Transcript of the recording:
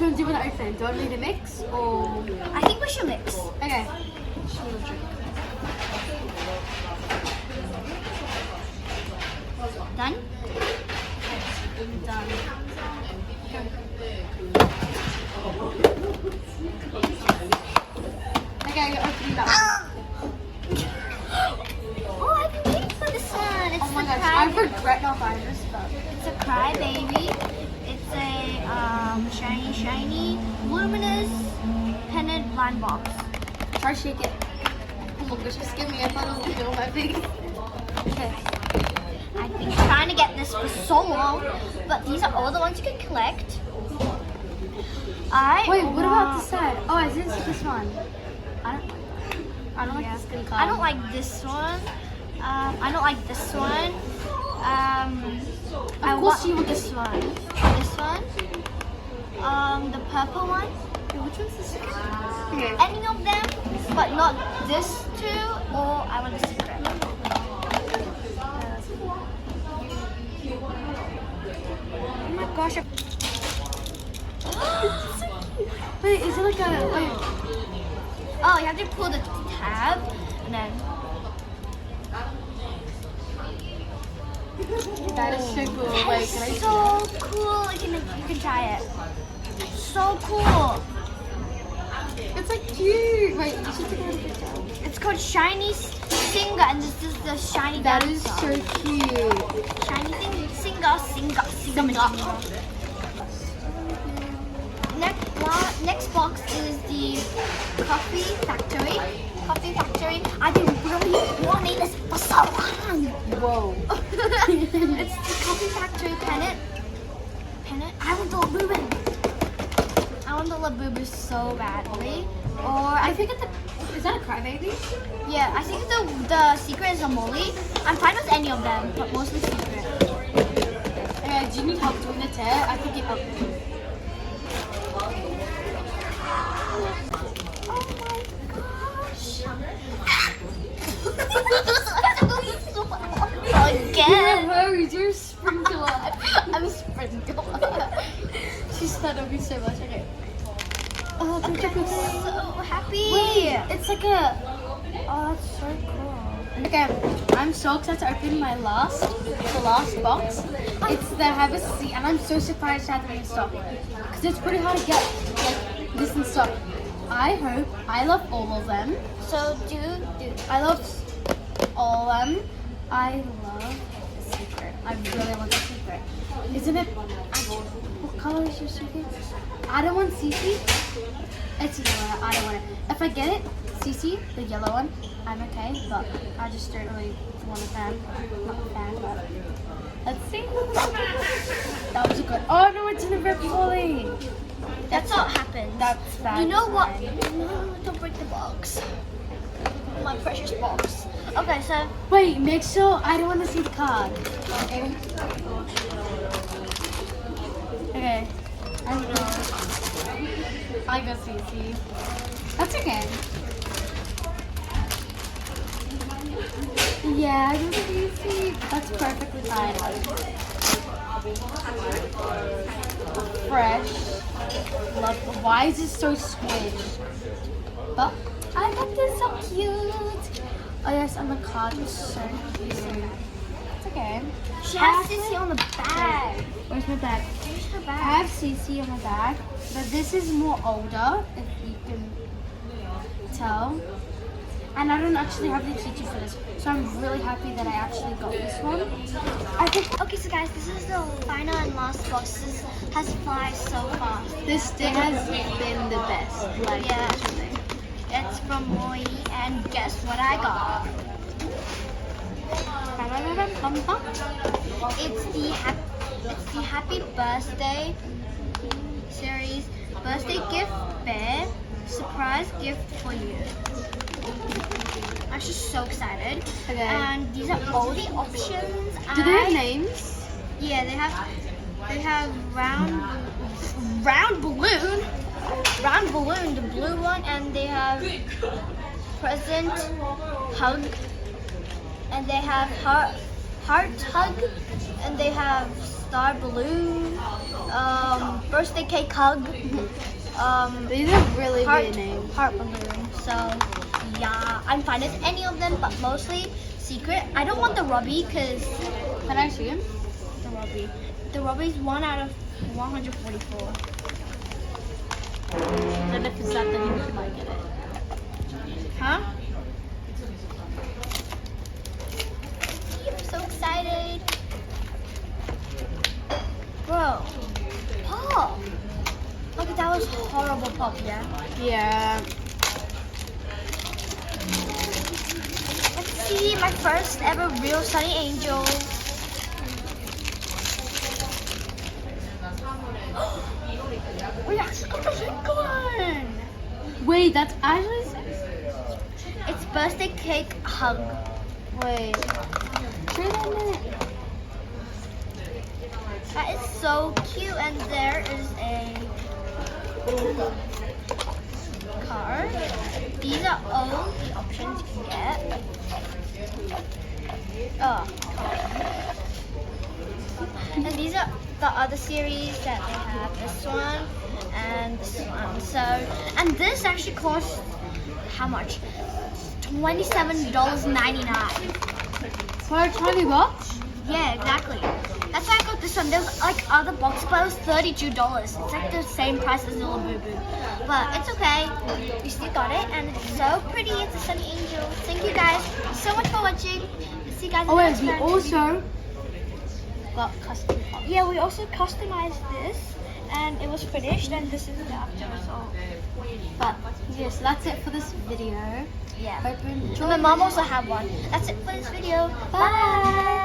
which one do you want to open? Do you want me to mix or? I think we should mix. Okay. Done? Done. Okay, you're opening that one. Oh, I've been waiting for this one. It's Oh my the gosh, cry. I regret not buying this stuff. It's a cry baby. It's a shiny, luminous pennant blind box. Try to shake it. Oh my gosh, just give me. I thought it was gonna go on my face. Okay. I've been trying to get this for so long, but these are all the ones you can collect. Wait, what about this side? Oh, I didn't see this one. I don't like this skin color. I don't like this one. I don't like this one. I course you want want this one. This one. The purple one. Wait, which one's this? Okay. Any of them, but not this two. Or I want the secret. Oh my gosh! Wait, is it like a? Wait. Oh, you have to pull the tab and then. That is so cool. That Wait, is can I? so cool. You can try it. So cool. It's like cute. Wait, you should take a picture. It's called Shiny Singer, and this is the shiny. That is dancer. so cute. Shiny Singer. Next box is the Coffee Factory. I've been really wanting this for so long. Whoa. It's the Coffee Factory pennant. I want the Labubu. I want the Labubu so badly. Or I think it's a. Is that a crybaby? yeah, I think the secret is a Molly. I'm fine with any of them, but mostly secret. Do you need help doing the tear? I think it helped. Again. Hurry, you're a sprinkler. I'm a sprinkler. She's thought of me so much. Okay. Oh, I'm so happy. Wait, it's like a. Oh, that's so cool. Okay, I'm so excited to open the last box. It's the Have a Seat, and I'm so surprised to have them in stock because it's pretty hard to get like this in stock. I love all of them. So I love all of them. I love the secret. I really want the secret. Isn't it? What color is your secret? I don't want CC. It's yellow. I don't want it. If I get it, CC, the yellow one, I'm okay. But I just don't really want a fan. Not a fan, but let's see. That was a good. Oh no, it's in a rip fully. that's what happens. That's bad. You know what? No, don't break the box. My precious box. Okay, so Wait, make sure I don't want to see the card. Okay. Okay. I go. I go CC. That's okay. Yeah, I go CC. That's perfectly fine. Fresh. Love. Why is this so squished? But I got this so cute. Oh yes, and the card is so cute. It's okay. she has CC on the bag. Where's my bag? Where's her I bag? have CC on my bag, but this is more older, if you can tell. And I don't actually have the teacher for this, so I'm really happy that I actually got this one. I think Okay, so guys, this is the final and last box. This has flies so fast. this day has been the best. Like, Yeah. literally. It's from Moi, and guess what I got? It's the Happy Birthday series birthday gift bear surprise gift for you. I'm just so excited. Okay. And these are all the options. Do they have names? Yeah, they have round balloon, the blue one, and they have present hug, and they have heart hug, and they have star balloon, birthday cake hug. These are really Heart, good names. heart balloon. So yeah, I'm fine with any of them, but mostly secret. I don't want the Robbie because Can I see him? the Robbie's 1 out of 144. Then if it's that, then you should like it. Huh? I'm so excited. Bro, Pop. Look, that was horrible Pop, yeah? Yeah. Let's see my first ever real Sunny Angel. We actually got the pink one. Wait, that's actually. It's birthday cake hug. Wait. Say that minute. That is so cute, and there is a card. These are all the options you can get. Oh. And these are the other series that they have. This one and this one. So, and this actually costs how much? $27.99. For $20? Yeah, exactly. That's why I got this one. There's like other box clothes, $32. It's like the same price as the little boo boo. But it's okay. We still got it, and it's so pretty. It's a Sunny Angel. Thank you guys so much for watching. See you guys in Oh the wait, next we one. also got custom pops. Yeah, we also customized this, and it was finished, and this is the after result. But yes, that's it for this video. Yeah. Hope you enjoyed. So my mom also had one. That's it for this video. Bye.